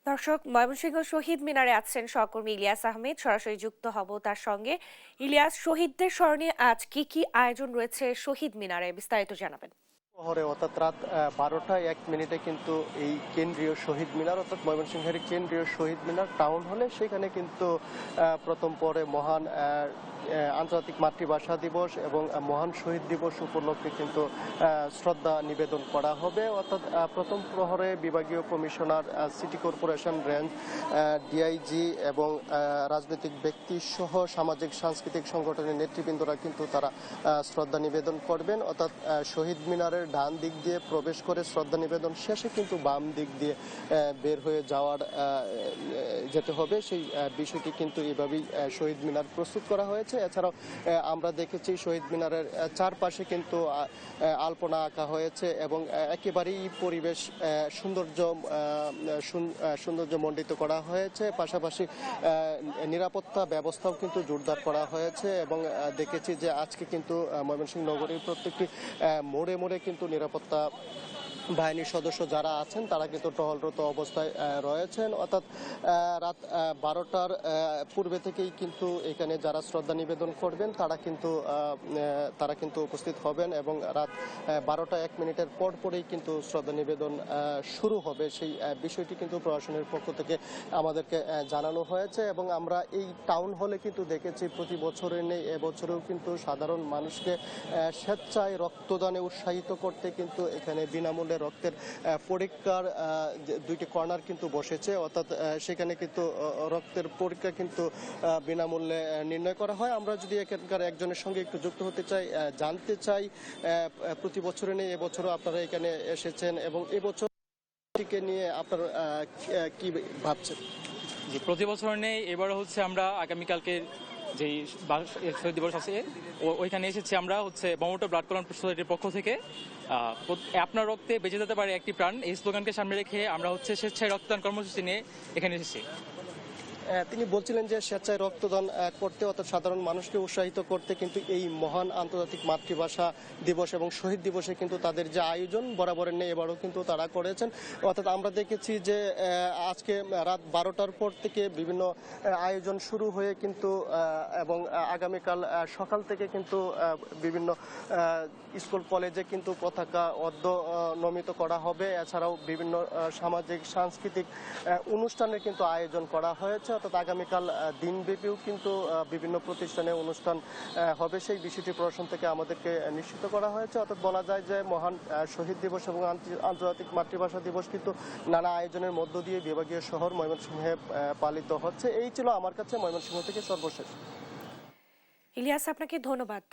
দর্শক, ময়মনসিংহ শহীদ মিনারে আছেন সহকর্মী ইলিয়াস আহমেদ। সরাসরি যুক্ত হব তার সঙ্গে। ইলিয়াস, শহীদদের স্মরণে আজ কি কি আয়োজন রয়েছে শহীদ মিনারে, বিস্তারিত জানাবেন। শহরে অর্থাৎ রাত 12টা 1 মিনিটে কিন্তু এই কেন্দ্রীয় শহীদ মিনার অর্থাৎ ময়মনসিংহের কেন্দ্রীয় শহীদ মিনার টাউন হলে সেখানে কিন্তু প্রথম পরে মহান আন্তর্জাতিক মাতৃভাষা দিবস এবং মহান শহীদ দিবস উপলক্ষে কিন্তু শ্রদ্ধা নিবেদন করা হবে। অর্থাৎ প্রথম প্রহরে বিভাগীয় commissioner, city corporation, range DIG এবং রাজনৈতিক ব্যক্তি সহ সামাজিক সাংস্কৃতিক সংগঠনের নেতৃবৃন্দরা কিন্তু তারা শ্রদ্ধা নিবেদন করবেন। অর্থাৎ শহীদ মিনারের ডান দিক দিয়ে প্রবেশ করে শ্রদ্ধা নিবেদন শেষে কিন্তু বাম দিক দিয়ে বের হয়ে যেতে হবে। সেই বিষয়টি কিন্তু এভাবেই শহীদ মিনার প্রস্তুত করা হয়েছে। এছাড়াও আমরা দেখেছি শহীদ মিনারের চারপাশে কিন্তু আলপনা আঁকা হয়েছে এবং একেবারেই পরিবেশ সৌন্দর্যমণ্ডিত করা হয়েছে। পাশাপাশি নিরাপত্তা ব্যবস্থাও কিন্তু জোরদার করা হয়েছে এবং দেখেছি যে আজকে কিন্তু ময়মনসিংহ নগরীর প্রত্যেকটি মোড়ে মোড়ে কিন্তু নিরাপত্তা বাহিনীর সদস্য যারা আছেন তারা কিন্তু টহলরত অবস্থায় রয়েছেন। অর্থাৎ রাত 12টার পূর্বে থেকেই কিন্তু এখানে যারা শ্রদ্ধা নিবেদন করবেন তারা কিন্তু উপস্থিত হবেন এবং রাত 12টা 1 মিনিটের পরেই কিন্তু শ্রদ্ধা নিবেদন শুরু হবে। সেই বিষয়টি কিন্তু প্রশাসনের পক্ষ থেকে আমাদেরকে জানানো হয়েছে এবং আমরা এই টাউন হলে কিন্তু দেখেছি প্রতি বছরের নেই এবছরেও কিন্তু সাধারণ মানুষকে স্বেচ্ছায় রক্তদানে উৎসাহিত করতে কিন্তু এখানে বিনামূল্যে রক্তের পরীক্ষার দুইটি কর্নার কিন্তু বসেছে। অর্থাৎ সেখানে কিন্তু রক্তের পরীক্ষা কিন্তু বিনামূল্যে নির্ণয় করা হয়। আমরা যদি এখানকার একজনের সঙ্গে একটু যুক্ত হতে চাই, জানতে চাই প্রতি বছরে নেই এবছরও আপনারা এখানে এসেছেন এবং এবছর নিয়ে আপনারা কি ভাবছেন? জি, প্রতি বছর নেই, এবারও হচ্ছে আমরা আগামীকালকে যেই শহীদ দিবস আছে ওইখানে এসেছি। আমরা হচ্ছে বঙ্গবন্ধু ব্লাড কল্যাণ সোসাইটির পক্ষ থেকে আপনার রক্তে বেঁচে যেতে পারে একটি প্রাণ, এই স্লোগানকে সামনে রেখে আমরা হচ্ছে স্বেচ্ছায় রক্তদান কর্মসূচি নিয়ে এখানে এসেছি। তিনি বলছিলেন যে স্বেচ্ছায় রক্তদান করতে অর্থাৎ সাধারণ মানুষকে উৎসাহিত করতে কিন্তু এই মহান আন্তর্জাতিক মাতৃভাষা দিবস এবং শহীদ দিবসে কিন্তু তাদের যে আয়োজন বরাবরের নেই এবারও কিন্তু তারা করেছেন। অর্থাৎ আমরা দেখেছি যে আজকে রাত 12টার পর থেকে বিভিন্ন আয়োজন শুরু হয়ে কিন্তু এবং আগামীকাল সকাল থেকে কিন্তু বিভিন্ন স্কুল কলেজে কিন্তু পতাকা অর্ধনমিত করা হবে। এছাড়াও বিভিন্ন সামাজিক সাংস্কৃতিক অনুষ্ঠানের কিন্তু আয়োজন করা হয়েছে। অর্থাৎ আগামীকাল দিনব্যাপীও কিন্তু বিভিন্ন প্রতিষ্ঠানে অনুষ্ঠান হবে, সেই বিষয়টি প্রশাসন থেকে আমাদেরকে নিশ্চিত করা হয়েছে। অর্থাৎ বলা যায় যে মহান শহীদ দিবস এবং আন্তর্জাতিক মাতৃভাষা দিবস কিন্তু নানা আয়োজনের মধ্য দিয়ে বিভাগীয় শহর ময়মনসিংহে পালিত হচ্ছে। এই ছিল আমার কাছে ময়মনসিংহ থেকে সর্বশেষ। ইলিয়াস, আপনাকে ধন্যবাদ।